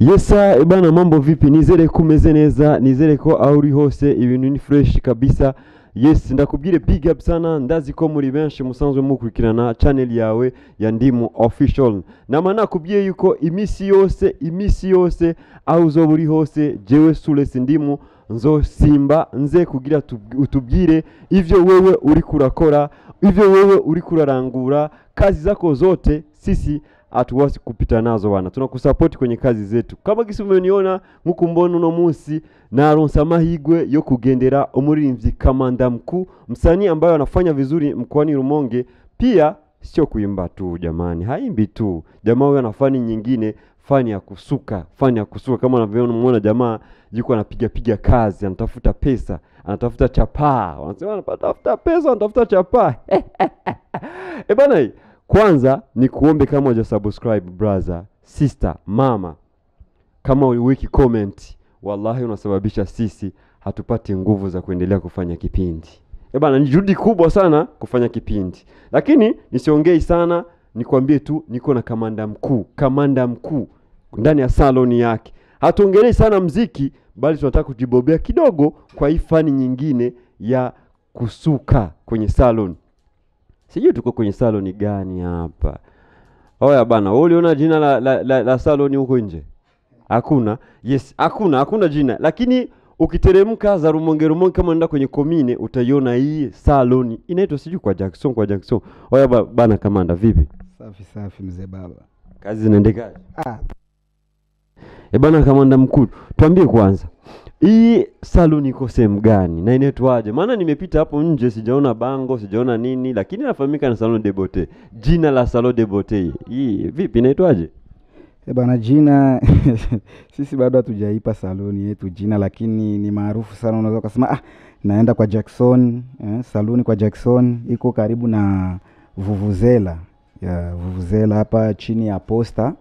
Yesa bana, mambo vipi? Nizere kumeze neza, nizere ko auri hose ibintu ni fresh kabisa. Yes, ndakubwire big up sana, ndazi ko muri benshi musanzwe mukurikirana channel yawe ya Ndimu Official. Nama nakubwiye yuko imisi yose aho uzoburi hose, jewe Sule S Ndimu nzo simba nze kugira utubwire ivyo wewe uri kurakora, ivyo wewe uri kurarangura, kazi zako zote sisi atuwasi kupita nazo wana. Tunakusupport kwenye kazi zetu. Kama gisi umeniona nkuko mbona uno munsi naronsa amahigwe yo kugendera umuririmbyi Kamanda Mkuu, msanii ambaye anafanya vizuri mkoani Rumonge. Pia sio kuimba tu jamani, haimbi tu. Jamaa huyo anafanya nyingine, fani ya kusuka, kama unavyoona jamaa yuko anapiga kazi, anatafuta pesa, anatafuta chapaa. Wanasema anatafuta pesa, anatafuta chapaa. Bana, kwanza ni kuombe kama hujasubscribe brother, sister, mama, kama uweki comment, wallahi unasababisha sisi hatupati nguvu za kuendelea kufanya kipindi. Bana, ni juhudi kubwa sana kufanya kipindi. Lakini nisiongei sana, nikwambie tu niko na Kamanda Mkuu ndani ya saloni yake. Hatuongelei sana mziki, bali tunataka kujibobea kidogo kwa hii fani nyingine ya kusuka kwenye salon. Sijui tuko kwenye saloni gani hapa. Oya bana, wewe uliona jina la saloni huko nje? Hakuna. Yes, hakuna jina. Lakini ukiteremka za Rumonge kama unaenda kwenye komine utaiona hii saloni. Inaitwa sijui kwa Jackson. Oya bana Kamanda, vipi? Safi mzee baba. Kazi zinaendekaje? Bana Kamanda Mkuu, tuambie kwanza, hii saloni iko sehemu gani na inaitwaje? Maana nimepita hapo nje sijaona bango, sijaona nini, lakini inafahamika na Salon de Beauté. Jina la Salon de Beauté hii vipi, inaitwaje? Bana jina sisi bado hatujaipa saloni yetu jina, lakini ni maarufu sana. Unaweza kusema naenda kwa Jackson, saloni kwa Jackson iko karibu na Vuvuzela. Vuvuzela hapa chini ya posta,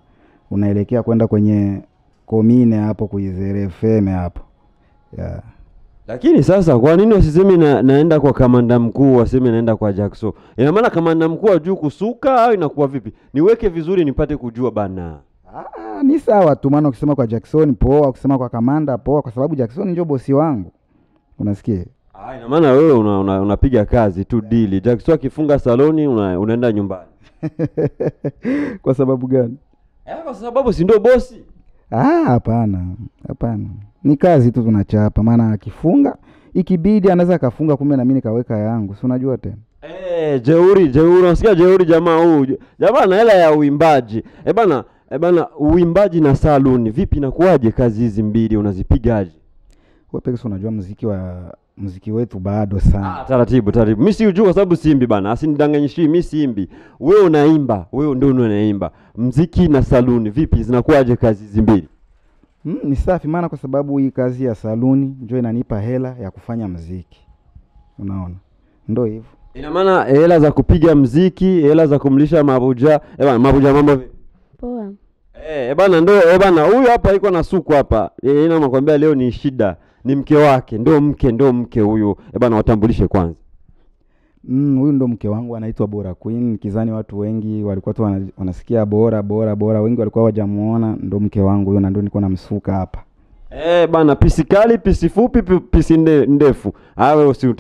unaelekea kwenda kwenye komine hapo kuizere FM hapo. Lakini sasa kwa nini wasiseme naenda kwa Kamanda Mkuu, waseme naenda kwa Jackson? Ina maana Kamanda Mkuu ajui kusuka au inakuwa vipi? Niweke vizuri nipate kujua bana. Ni sawa tu, maana ukisema kwa Jackson poa, ukisema kwa Kamanda poa, kwa sababu Jackson ndio bosi wangu. Unasikia? Ina maana wewe unapiga kazi tu deal. Jackson akifunga saloni unaenda nyumbani. Kwa sababu gani? Kwa sababu si ndio bosi? Hapana. Ni kazi tu tunachapa, maana akifunga ikibidi anaweza kafunga, kumbe na mimi nikaweka yangu. Si unajua tena. Jeuri, unasikia jeuri jamaa huyu. Jamaa na hela ya uimbaji. Bana uimbaji na saloni vipi, inakuaje kazi hizi mbili unazipigaje? Wewe pekee unajua muziki wetu bado sana. Taratibu. Mimi si ujua kwa sababu simbi bana. Asinidanganyishie, mimi simbi. Wewe unaimba, wewe ndio unaimba. Muziki na saloni vipi zinakuaje kazi hizi mbili? Ni safi, maana kwa sababu hii kazi ya saloni ndio inanipa hela ya kufanya muziki. Unaona? Ndio hivyo. Ina maana hela za kupiga muziki, hela za kumlisha mabuja. Mabuja mambo vipi? Poa. Bana ndio bana, huyu hapa iko na suku hapa. Nakwambia leo ni shida. Ni mke wake, ndio mke huyu. Bana watambulishe kwanza. Huyu ndo mke wangu, anaitwa Bora Queen. Kizani watu wengi walikuwa tu wanasikia bora, wengi walikuwa hawajamuona. Ndo mke wangu huyo, na ndio niko namsuka hapa. Bana, pisi kali, pisi fupi, pisi ndefu.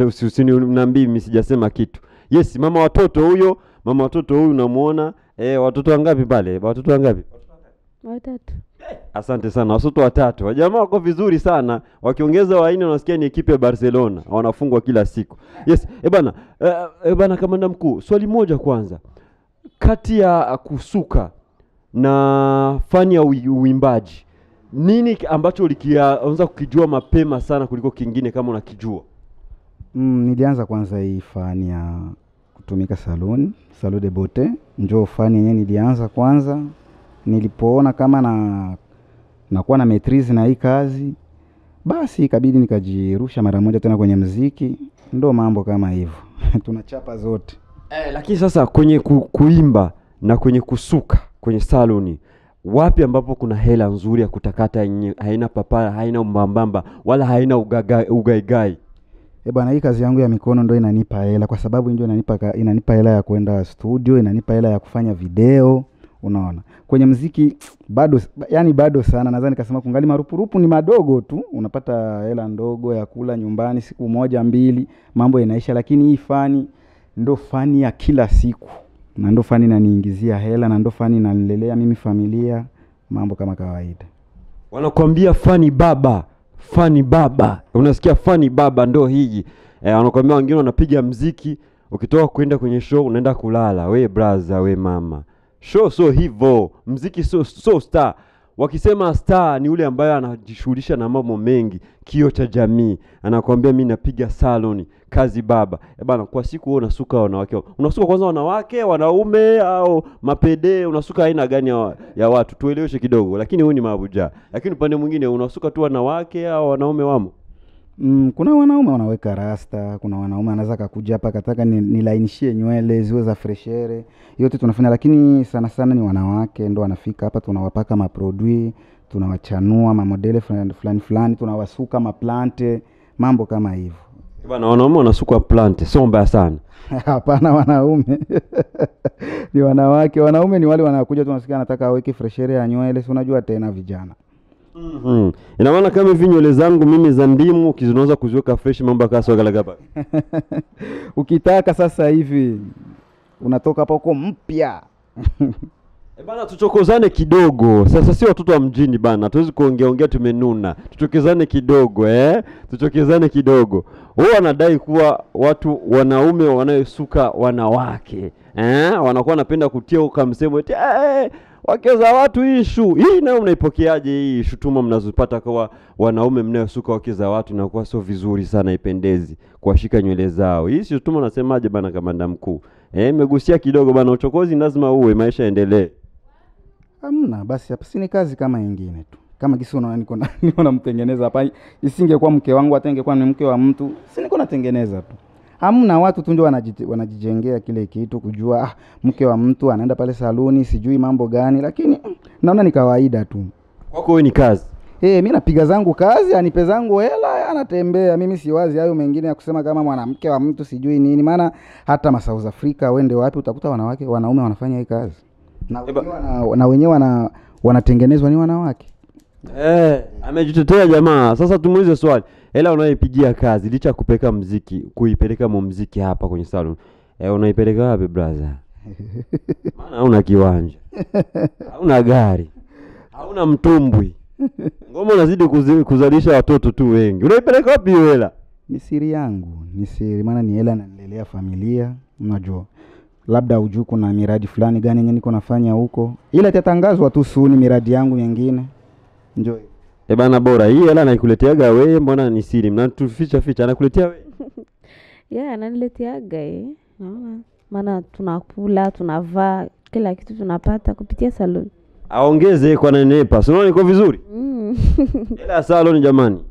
Usiniambie mimi sijasema kitu. Yes, mama watoto huyu unamuona. Watoto wangapi pale? Watoto wangapi? 3. Asante sana, watoto 3. Wajamaa wako vizuri sana. Wakiongeza waine unasikia ni ekipe ya Barcelona. Wanafungwa kila siku. Yes, bana Kamanda Mkuu, swali moja kwanza. Kati ya kusuka na fani ya uimbaji, nini ambacho ulikianza kukijua mapema sana kuliko kingine kama unakijua? Nilianza kwanza hii fani ya kutumika salon de Beauté. Njoo fani yenyewe nilianza kwanza. Nilipoona kama nakuwa na maîtrise na hii kazi, basi ikabidi nikajirusha mara moja tena kwenye muziki. Ndio mambo kama hivyo. Tunachapa zote. Lakini sasa kwenye kuimba na kwenye kusuka kwenye saloni, wapi ambapo kuna hela nzuri ya kutakata yenye haina papara, haina mbambamba, wala haina ugaigai? Bwana, hii kazi yangu ya mikono ndio inanipa hela, kwa sababu ndio inanipa hela ya kwenda studio, inanipa hela ya kufanya video. Unaona, kwenye muziki bado, yani bado sana, nadhani kasema kungali marupurupu ni madogo tu, unapata hela ndogo ya kula nyumbani siku moja mbili, mambo inaisha. Lakini hii fani ndo fani ya kila siku, na ndo fani inaniingizia hela, na ndo fani inanilelea mimi familia, mambo kama kawaida. Wanakuambia fani baba, fani baba. Unasikia fani baba ndo hii. Wanakuambia wengine wanapiga muziki, ukitoka kwenda kwenye show unaenda kulala. We brother, we mama. Show so hivyo, muziki so star. Wakisema star ni yule ambaye anajishughulisha na mambo mengi, kio cha jamii. Anakuambia mimi napiga saloni, kazi baba. Bana, kwa siku wewe unasuka wanawake. Unasuka kwanza wanawake, wanaume au mapede, unasuka aina gani ya watu? Tueleweshe kidogo. Lakini huyu ni mabuja. Lakini upande mwingine unasuka tu wanawake au wanaume wamo? Kuna wanaume wanaweka rasta, kuna wanaume anaweza kakuja hapa kataka nilainishie nywele ziwe za freshere. Yote tunafanya, lakini sana sana ni wanawake ndo wanafika hapa, tunawapaka maprodui, tunawachanua mamodele fulani, tunawasuka maplante, mambo kama hivyo. Bwana, wanaume wanasuka plante, sio mbaya sana. Hapana, wanaume. Ni wanawake. Wanaume ni wale wanakuja tunasikia anataka aweke freshere ya nywele, si unajua tena vijana. Ina maana kama hivi nywele zangu mimi za ndimu ukizinaweza kuziweka fresh, mambo yakaso galagaba. Ukitaka sasa hivi unatoka hapa huko mpya. Bana, tuchokozane kidogo. Sasa si watoto wa mjini bana, hatuwezi kuongea tumenuna. Tuchokezane kidogo, tuchokezane kidogo. Wao wanadai kuwa watu wanaume wanayosuka wanawake, wanakuwa wanapenda kutia uka msemo eti wake za watu issue. Hii nayo mnaipokeaje hii shutuma mnazopata kwa wanaume mnayosuka wake za watu? Inakuwa sio vizuri sana, ipendezi kuwashika nywele zao. Hii shutuma unasemaje bana Kamanda Mkuu? Megusia kidogo bana, uchokozi lazima uwe, maisha endelee. Hamna, basi hapa si ni kazi kama nyingine tu. Kama kisi unaona niko namtengeneza hapa, isingekuwa mke wangu hata ingekuwa ni mke wa mtu, si niko natengeneza tu. Hamna, watu tu ndio wanajijengea kile kitu kujua mke wa mtu anaenda pale saluni sijui mambo gani, lakini naona ni kawaida tu. Kwako wewe ni kazi. Mimi napiga zangu kazi, anipe zangu hela, anatembea. Mimi siwazi hayo mengine ya kusema kama mwanamke wa mtu sijui nini, maana hata South Africa wende wapi utakuta wanaume wanafanya hii kazi. Na wenyewe wanatengenezwa ni wanawake. Amejitetea jamaa. Sasa tumuulize swali. Hela unaipigia kazi licha kupeka muziki, kuipeleka muziki hapa kwenye salon. Unaipeleka wapi brother? Maana hauna kiwanja. Hauna gari. Hauna mtumbwi. Ngoma unazidi kuzalisha watoto tu wengi. Unaipeleka wapi hela? Ni siri yangu. Ni siri, maana ni hela nanilelea familia, unajua. Labda ujue kuna miradi fulani gani yenye niko nafanya huko. Ila itatangazwa tu soon miradi yangu nyingine. Enjoy. Bana, bora hii hela naikuleteaga wewe, mbona ni siri? Mnatuficha anakuletea wewe? Ananileteaga naona. Maana tunakula, tunavaa, kila kitu tunapata kupitia salon. Aongeze kwa nenepa. Unaona niko vizuri? Hela salon jamani.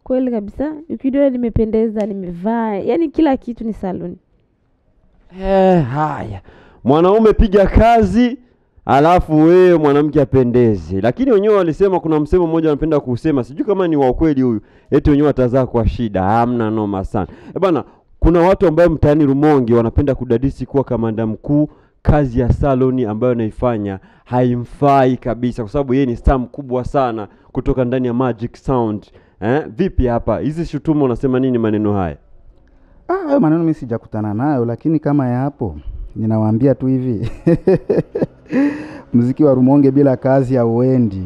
Kweli kabisa. Ukidole nimependeza, nimevaa, yani kila kitu ni salon. Haya. Mwanaume piga kazi, alafu wewe mwanamke apendeze. Lakini wenyewe walisema, kuna msemo mmoja wanapenda kusema, sijui kama ni wa kweli huyu, eti wenyewe watazaa kwa shida. Hamna noma sana. Bana, kuna watu ambao mtaani Rumonge wanapenda kudadisi kuwa Kamanda Mkuu kazi ya saloni ambayo anaifanya haimfai kabisa, kwa sababu yeye ni star mkubwa sana kutoka ndani ya Magic Sound. Vipi hapa? Hizi shutuma unasema nini maneno haya? Hayo maneno mimi sijakutana nayo, lakini kama ya hapo ninawaambia tu hivi. Muziki wa Rumonge bila kazi hauendi.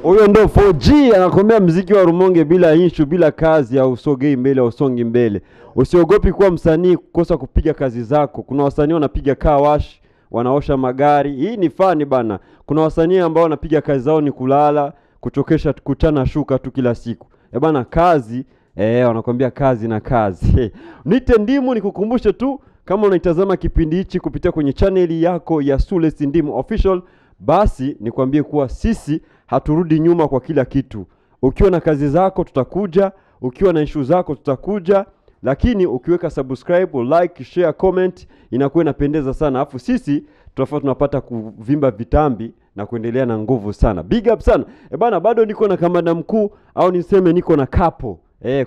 Huyo ndo 4G anakuambia muziki wa Rumonge bila issue, bila kazi au usogei mbele au usongi mbele. Usiogopi kuwa msanii kukosa kupiga kazi zako. Kuna wasanii wanapiga car wash, wanaosha magari. Hii ni fani bana. Kuna wasanii ambao wanapiga kazi zao ni kulala, kuchokesha, kuchana shuka tu kila siku. Bana, kazi wanakuambia kazi na kazi. Nite Ndimu, nikukumbushe tu kama unaitazama kipindi hichi kupitia kwenye channel yako ya Sule S Ndimu Official, basi nikwambie kuwa sisi haturudi nyuma kwa kila kitu. Ukiwa na kazi zako tutakuja, ukiwa na issue zako tutakuja, lakini ukiweka subscribe, like, share, comment inakuwa inapendeza sana. Alafu sisi tunapata kuvimba vitambi na kuendelea na nguvu sana. Big up sana. Bana, bado niko na Kamanda Mkuu, au niseme niko na kapo.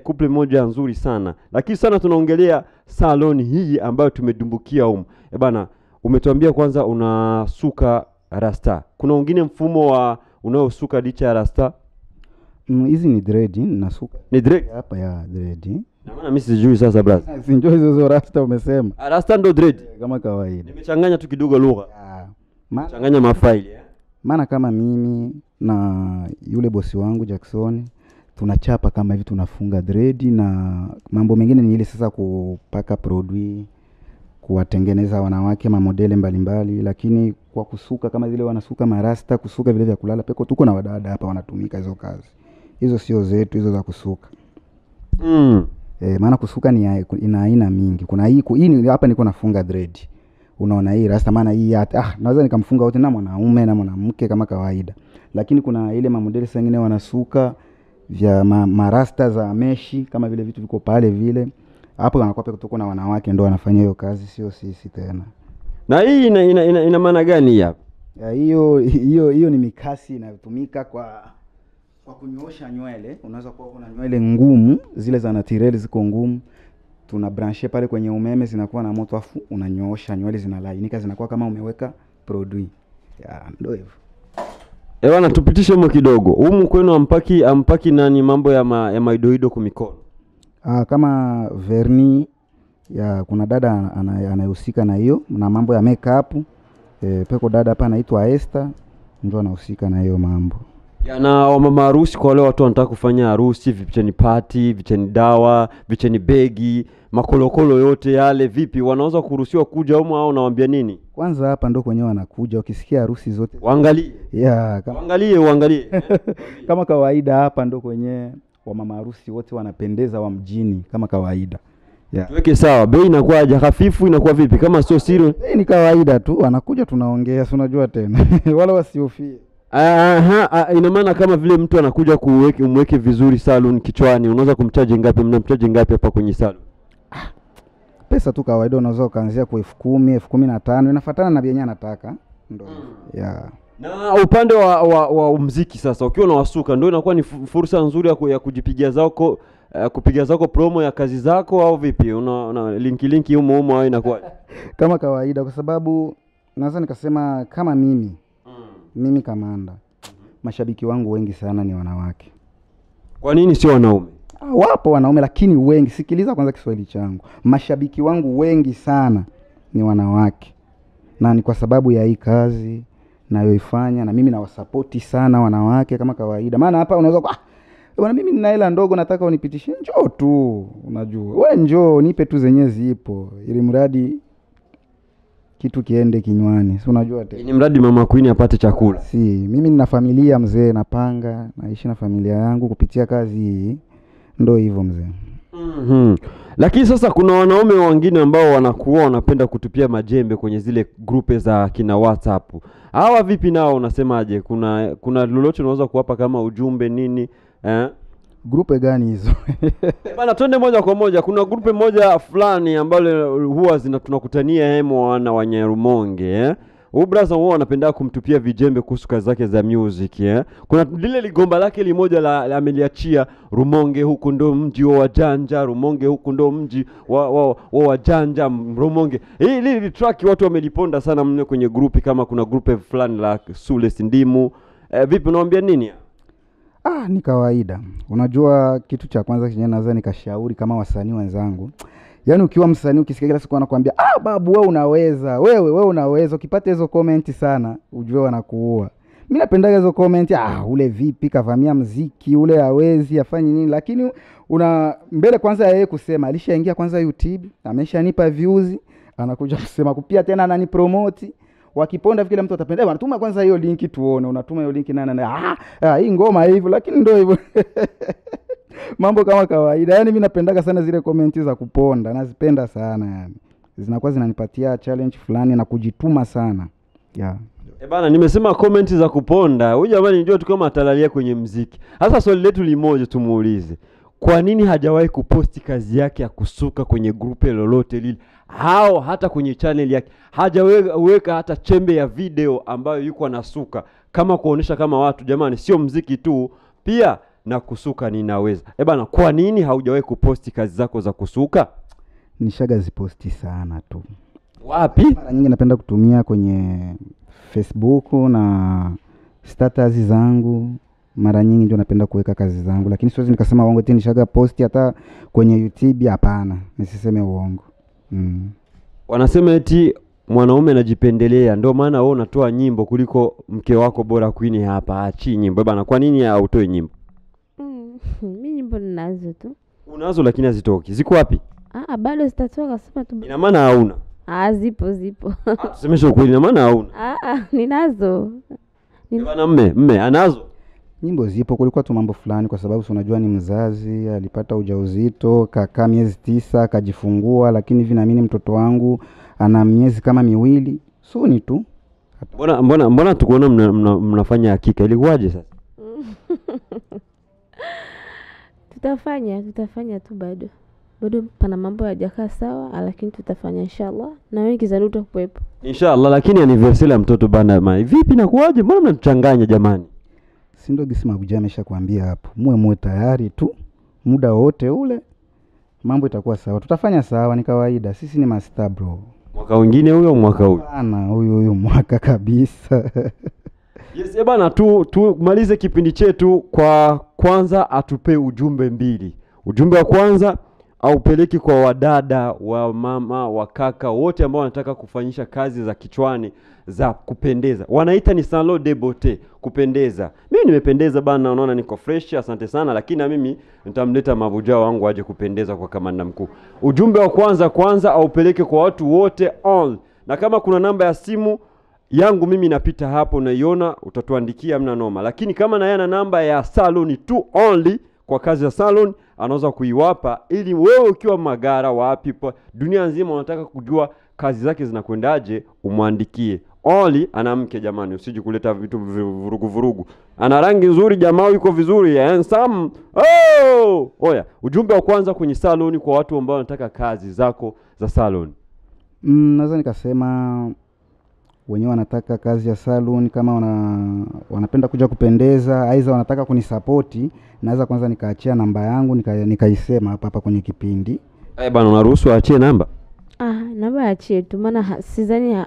Couple moja nzuri sana. Lakini sana tunaongelea saloni hii ambayo tumedumbukia humu. Bana, umetuambia kwanza unasuka rasta. Kuna wengine mfumo wa unaosuka licha ya rasta? Hizi ni dread nasuka. Ni dread? Hapa ya dread. Na maana mimi sijui sasa brother. Sinjoi hizo rasta umesema. Rasta ndo dread kama kawaida. Nimechanganya tu kidogo lugha. Changanya mafaili Maana kama mimi na yule bosi wangu Jackson tunachapa kama hivi, tunafunga dread na mambo mengine ni ile sasa kupaka produit, kuwatengeneza wanawake mamodele mbalimbali, lakini kwa kusuka kama zile wanasuka marasta, kusuka vile vya kulala peko, tuko na wadada hapa wanatumika hizo kazi. Hizo sio zetu hizo za kusuka. Maana kusuka ni ina aina mingi. Kuna hii hapa niko nafunga dread. Unaona hii rasta, maana hii naweza nikamfunga wote, na mwanaume na mwanamke kama kawaida. Lakini kuna ile mamodeli sengine wanasuka vya marasta za meshi kama vile vitu viko pale vile. Hapo wanakuwa peke tuko na wanawake ndio wanafanya hiyo kazi, sio sisi tena. Na hii ina maana gani hapa? Hiyo ni mikasi inayotumika kwa kunyoosha nywele. Unaweza kuwa una nywele ngumu, zile za naturel ziko ngumu. Tuna branche pale kwenye umeme, zinakuwa na moto, afu unanyoosha nywele zinalainika, zinakuwa kama umeweka produit. Ndio hivyo. Bwana tupitishe humo kidogo. Humu kwenu ampaki nani mambo ya maidoido kwa mikono? Kama verni kuna dada anayehusika na hiyo na mambo ya makeup. Peko dada hapa anaitwa Esther, ndio anahusika na hiyo mambo. Na wamama harusi, kwa wale watu wanataka kufanya harusi, vicheni party, vicheni dawa, vicheni begi, makolokolo yote yale, vipi wanaweza kuruhusiwa kuja huko au nawaambia nini? Kwanza hapa ndo kwenyewe wanakuja, ukisikia harusi zote waangalie. Waangalie. Kama kawaida hapa ndo kwenyewe wamama harusi wote wanapendeza wa mjini kama kawaida. Tuweke sawa, bei inakuwa hafifu, inakuwa vipi kama sio siri? Bei ni kawaida tu, wanakuja tunaongea, si unajua tena. Wala wasihofie. Ina maana kama vile mtu anakuja umweke vizuri salon kichwani, unaweza kumchaji ngapi? Mnamchaji ngapi hapa kwenye salon? Pesa tu kawaida, unaweza kuanzia kwa 10,000, 15,000, inafuatana na yenyewe anataka. Ndio. Na upande wa muziki sasa, ukiwa unawasuka ndio inakuwa ni fursa nzuri ya kujipigia zako kupiga zako promo ya kazi zako au vipi? Una linki humo au inakuwa? Kama kawaida, kwa sababu naweza nikasema kama mimi Kamanda, mashabiki wangu wengi sana ni wanawake. Kwa nini sio wanaume? Wapo wanaume lakini wengi. Sikiliza kwanza Kiswahili changu. Mashabiki wangu wengi sana ni wanawake. Na ni kwa sababu ya hii kazi nayoifanya, na mimi nawasapoti sana wanawake kama kawaida. Maana hapa unaweza bwana mimi nina hela ndogo nataka unipitishe, njoo tu, unajua. Wewe njoo nipe tu zenyewe zipo, ili mradi kitu kiende kinywani, si unajua tena. Ni mradi mama Queen apate chakula. Si, mimi nina familia mzee, napanga, naishi na familia yangu kupitia kazi hii. Ndio hivyo mzee. Lakini sasa kuna wanaume wengine ambao wanakuwa wanapenda kutupia majembe kwenye zile grupe za kina WhatsApp. Hawa vipi nao unasemaje? Kuna lolote unaweza kuwapa kama ujumbe nini? Grupe gani hizo? Bana twende moja kwa moja. Kuna grupe moja fulani ambalo huwa tunakutania wana wa Nyarumonge. Huyu brother huwa anapenda kumtupia vijembe kuhusu kazi zake za music. Kuna lile ligomba lake limoja la ameliachia, Rumonge huko ndo mji wa wajanja, Rumonge huko ndo mji wa wajanja, Rumonge. Hii track watu wameliponda sana mne kwenye grupi, kama kuna grupe fulani la Sule S Ndimu. Vipi unawaambia nini? Ni kawaida. Unajua kitu cha kwanza kinye naweza nikashauri kama wasanii wenzangu. Yaani ukiwa msanii ukisikia kila siku anakuambia, babu wewe unaweza, wewe unaweza, ukipata hizo comment sana ujue wanakuua. Mimi napendaga hizo comment, ule vipi kavamia muziki, ule hawezi afanye nini, lakini mbele kwanza yeye kusema alishaingia kwanza YouTube, ameshanipa views, anakuja kusema kupia tena ananipromote. Wakiponda kila mtu atapenda, wanatuma kwanza hiyo link tuone, unatuma hiyo link hii ngoma hivyo, lakini ndio hivyo. Mambo kama kawaida. Yaani mimi napendaga sana zile comment za kuponda, nazipenda sana yani. Zinakuwa zinanipatia challenge fulani na kujituma sana. Bana nimesema comment za kuponda. Huyu jamani ndio tu kama atalalia kwenye muziki. Sasa swali letu limoja tumuulize. Kwa nini hajawahi kuposti kazi yake ya kusuka kwenye grupe lolote lile? Hata kwenye channel yake hajaweka hata chembe ya video ambayo yuko anasuka, kama kuonesha kama watu jamani sio muziki tu, pia na kusuka ninaweza. Bana kwa nini haujawahi kuposti kazi zako za kusuka? Nishaga ziposti sana tu. Wapi? Mara nyingi napenda kutumia kwenye Facebook na status zangu. Mara nyingi ndio napenda kuweka kazi zangu, lakini siwezi nikasema uongo tena nishaga post hata kwenye YouTube, hapana, nisiseme uongo. Wanasema eti mwanaume anajipendelea, ndio maana wewe unatoa nyimbo kuliko mke wako bora Queen hapa achi nyimbo bana. Kwa nini hautoe nyimbo? Mimi nyimbo ninazo tu. Unazo lakini hazitoki. Ziko wapi? Bado zitatoka, sema tu. Ina maana hauna? Zipo. Tusemeshe ukweli, ina maana hauna? Ninazo. Bana mme anazo? Nyimbo zipo, kulikuwa tu mambo fulani, kwa sababu unajua ni mzazi, alipata ujauzito, kakaa miezi 9, akajifungua, lakini hivi naamini mtoto wangu ana miezi kama 2, suni tu. Mbona tukuona mnafanya hakika, ilikuwaje sasa? Tutafanya tu, bado pana mambo hayajakaa sawa, lakini tutafanya inshallah, na wewe kizanuta kuwepo inshallah. Lakini anniversary ya mtoto bana, vipi na kuaje? Mbona mnatuchanganya jamani? Si ndio gisi Mabuja ameshakwambia hapo, muwe tayari tu, muda wote ule mambo itakuwa sawa, tutafanya sawa, ni kawaida, sisi ni master bro. Mwaka mwingine huyo mwaka huyo? Bana, huyo mwaka kabisa. Yes, bana, malize kipindi chetu kwa kwanza atupe ujumbe 2. Ujumbe wa kwanza aupeleki kwa wadada, wa mama, wa kaka, wote ambao wanataka kufanyisha kazi za kichwani za kupendeza. Wanaita ni salon de beauté, kupendeza. Mimi nimependeza bana, unaona niko fresh, asante sana, lakini na mimi nitamleta Mabuja wangu aje kupendeza kwa Kamanda Mkuu. Ujumbe wa kwanza aupeleke kwa watu wote all. Na kama kuna namba ya simu yangu mimi napita hapo, unaiona, utatuandikia, mna noma. Lakini kama na yana namba ya salon tu only kwa kazi ya salon, anaweza kuiwapa, ili wewe ukiwa Magara wapi dunia nzima unataka kujua kazi zake zinakwendaje, umwandikie. Only ana mke jamani, usije kuleta vitu vurugu. Ana rangi nzuri jamaa, yuko vizuri, handsome. Oya, ujumbe wa kwanza kwenye salon kwa watu ambao wanataka kazi zako za salon. Naweza nikasema wenyewe wanataka kazi ya salon, kama wanapenda kuja kupendeza, aidha wanataka kunisapoti, naweza kwanza nikaachia namba yangu nikaisema hapa kwenye kipindi. Bana, unaruhusu aachie namba? Namba aachie tu, maana sidhani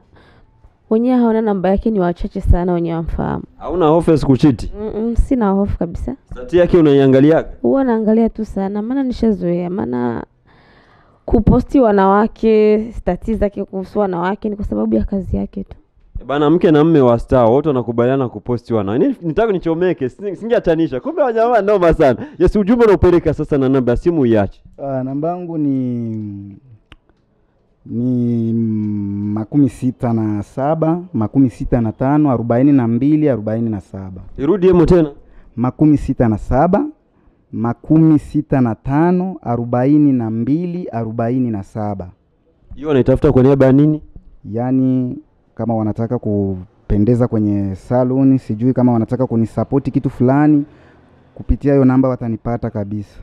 wenyewe hawana namba yake, ni wachache sana wenyewe wamfahamu. Hauna hofu kuchiti? Sina hofu kabisa. Stati yake unaiangalia? Huwa naangalia tu sana, maana nishazoea, maana kuposti wanawake, stati zake kuhusu wanawake ni kwa sababu ya kazi yake tu. Bana, mke na mume wa star wote wanakubaliana kuposti wana. Nitaka nichomeke, singeatanisha. Kumbe wajamaa noma sana. Yes, ujumbe unaupeleka sasa na namba ya simu iache. Namba yangu ni 67 65 42 47. Irudi hemo tena. 67 65 42 47. Hiyo naitafuta kwa niaba ya nini? Yaani kama wanataka kupendeza kwenye salon, sijui kama wanataka kunisapoti kitu fulani, kupitia hiyo namba watanipata kabisa.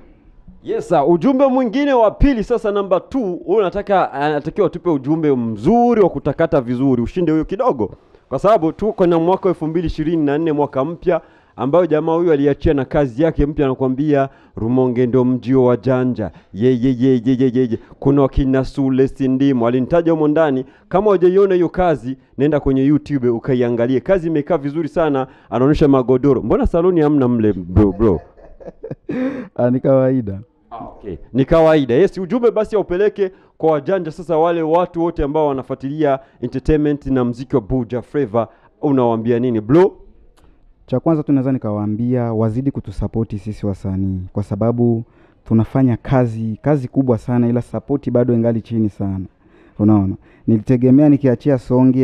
Yes, ujumbe mwingine wa pili sasa, namba 2, wewe anatakiwa tupe ujumbe mzuri wa kutakata vizuri, ushinde huyo kidogo. Kwa sababu tuko na mwaka 2024, mwaka mpya ambao jamaa huyu aliachia na kazi yake mpya, anakuambia Rumonge ndo mjio wa janja. Ye. Kuna kina Sule S Ndimu alinitaja humo ndani. Kama hujaiona hiyo kazi, nenda kwenye YouTube ukaiangalie. Kazi imekaa vizuri sana, anaonyesha magodoro. Mbona saloni hamna mle bro? Ni kawaida. Okay, ni kawaida. Yes, ujumbe basi upeleke kwa wajanja sasa, wale watu wote ambao wanafuatilia entertainment na muziki wa Buja Flavor. Unawaambia nini bro? Cha kwanza tunaweza nikawaambia wazidi kutusapoti sisi wasanii, kwa sababu tunafanya kazi kubwa sana, ila sapoti bado ingali chini sana. Unaona, nilitegemea nikiachia songi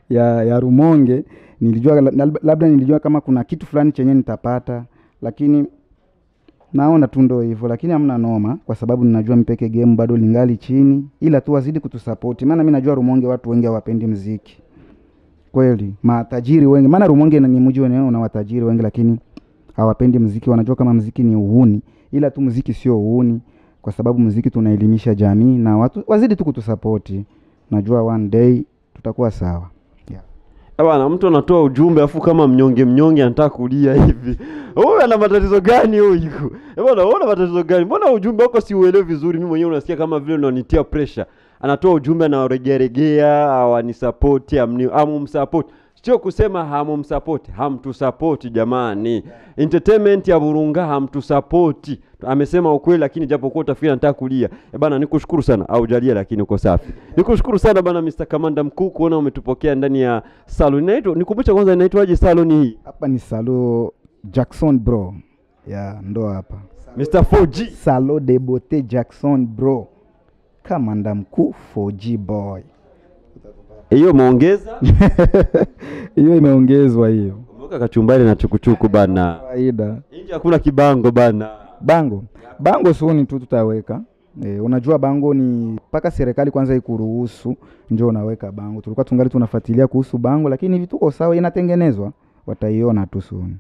ya Rumonge, nilijua kama kuna kitu fulani chenye nitapata, lakini naona tu ndio hivyo. Lakini hamna noma, kwa sababu ninajua mpeke game bado lingali chini, ila tu wazidi kutusapoti, maana mimi najua Rumonge watu wengi hawapendi muziki. Kweli, matajiri wengi, maana Rumonge ni mji wenyewe una watajiri wengi, lakini hawapendi muziki, wanajua kama muziki ni uhuni, ila tu muziki sio uhuni, kwa sababu muziki tunaelimisha jamii, na watu wazidi tu kutusapoti. Najua one day tutakuwa sawa. Bwana, mtu anatoa ujumbe afu kama mnyonge anataka kulia hivi. Wewe ana matatizo gani huyu? Bwana, una matatizo gani? Mbona ujumbe wako si uelewi vizuri? Mimi mwenyewe unasikia kama vile unanitia pressure. anatoa ujumbe na regeregea awanisupport amumsupport. Sio kusema hamumsupport, hamtusupport jamani. Entertainment ya Burunga hamtusupport. Amesema ukweli, lakini japokuwa utafikiri anataka kulia. Bana nikushukuru sana au jalia, lakini uko safi. Nikushukuru sana bana Mr. Kamanda Mkuu kuona umetupokea ndani ya salon. Nikumbusha kwanza inaitwaje salon hii? Hapa ni salon Jackson bro. Ya ndo hapa. Mr. 4G. Salon de beauté Jackson bro. Kamanda Mkuu 4G boy. Hiyo umeongeza? Hiyo imeongezwa hiyo. Umeweka kachumbari na chukuchuku bana. Kawaida. Nje hakuna kibango bana. Bango suni tu tutaweka. Unajua bango ni paka serikali kwanza ikuruhusu njoo unaweka bango. Tulikuwa tungali tunafuatilia kuhusu bango, lakini hivi tuko sawa, inatengenezwa. Wataiona tu suni.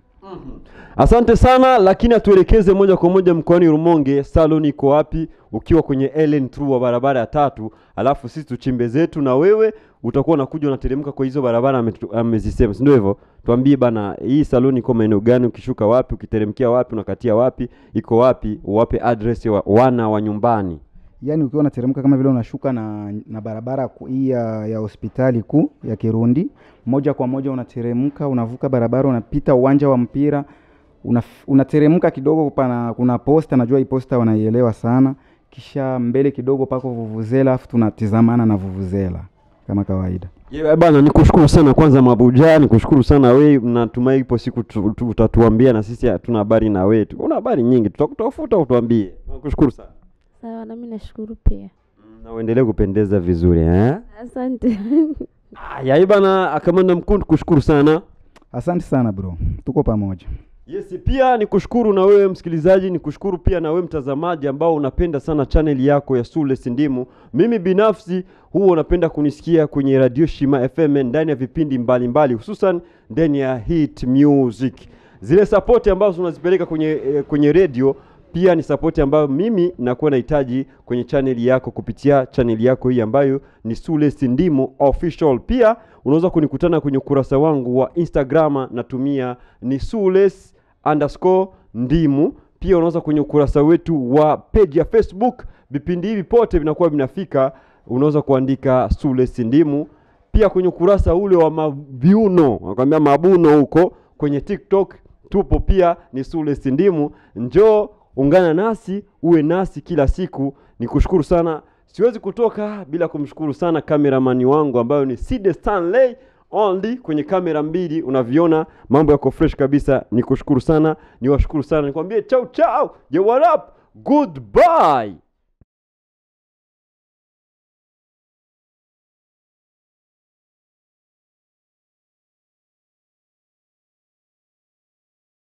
Asante sana, lakini atuelekeze moja kwa moja mkoani Rumonge, salon iko wapi? Ukiwa kwenye Ellen True wa barabara ya 3, alafu sisi tuchimbe zetu na wewe utakuwa unakuja unateremka kwa hizo barabara amezisema. Ndio hivyo. Tuambie bana, hii salon iko maeneo gani, ukishuka wapi, ukiteremkia wapi, unakatia wapi, iko wapi, uwape address ya wana wa nyumbani. Yaani ukiwa unateremka kama vile unashuka na barabara hii ya hospitali kuu ya Kirundi, moja kwa moja unateremka, unavuka barabara, unapita uwanja wa mpira, unateremka kidogo kuna posta, najua hii posta wanaielewa sana, kisha mbele kidogo pako vuvuzela, afu tunatizamana na vuvuzela kama kawaida. Bana nikushukuru sana kwanza Mabuja, nikushukuru sana wewe, natumai ipo siku utatuambia na sisi tuna habari na wewe. Una habari nyingi, tutakutafuta utuambie. Nikushukuru sana. Sawa, na mimi nashukuru pia. Na uendelee kupendeza vizuri Asante. Bana Kamanda Mkuu kushukuru sana. Asante sana bro. Tuko pamoja. Yes, pia nikushukuru na wewe msikilizaji, nikushukuru pia na wewe mtazamaji ambao unapenda sana channel yako ya Sule S Ndimu. Mimi binafsi huwa unapenda kunisikia kwenye Radio Shima FM ndani ya vipindi mbalimbali, hususan ndani ya hit music. Zile support ambazo unazipeleka kwenye radio pia ni support ambayo mimi nakuwa nahitaji kwenye channel yako kupitia channel yako hii ambayo ni Sule S Ndimu official. Pia unaweza kunikutana kwenye ukurasa wangu wa Instagram, natumia ni Sules_Ndimu. Pia unaweza kwenye ukurasa wetu wa page ya Facebook, vipindi hivi pote vinakuwa vinafika, unaweza kuandika Sule S Ndimu. Pia kwenye ukurasa ule wa maviuno, nakwambia mabuno huko kwenye TikTok tupo pia ni Sule S Ndimu. Njoo ungana nasi, uwe nasi kila siku. Nikushukuru sana. Siwezi kutoka bila kumshukuru sana cameraman wangu ambayo ni Sid Stanley only kwenye kamera mbili, unaviona mambo yako fresh kabisa. Nikushukuru sana, niwashukuru sana. Nikwambie ciao ciao. What up? Goodbye.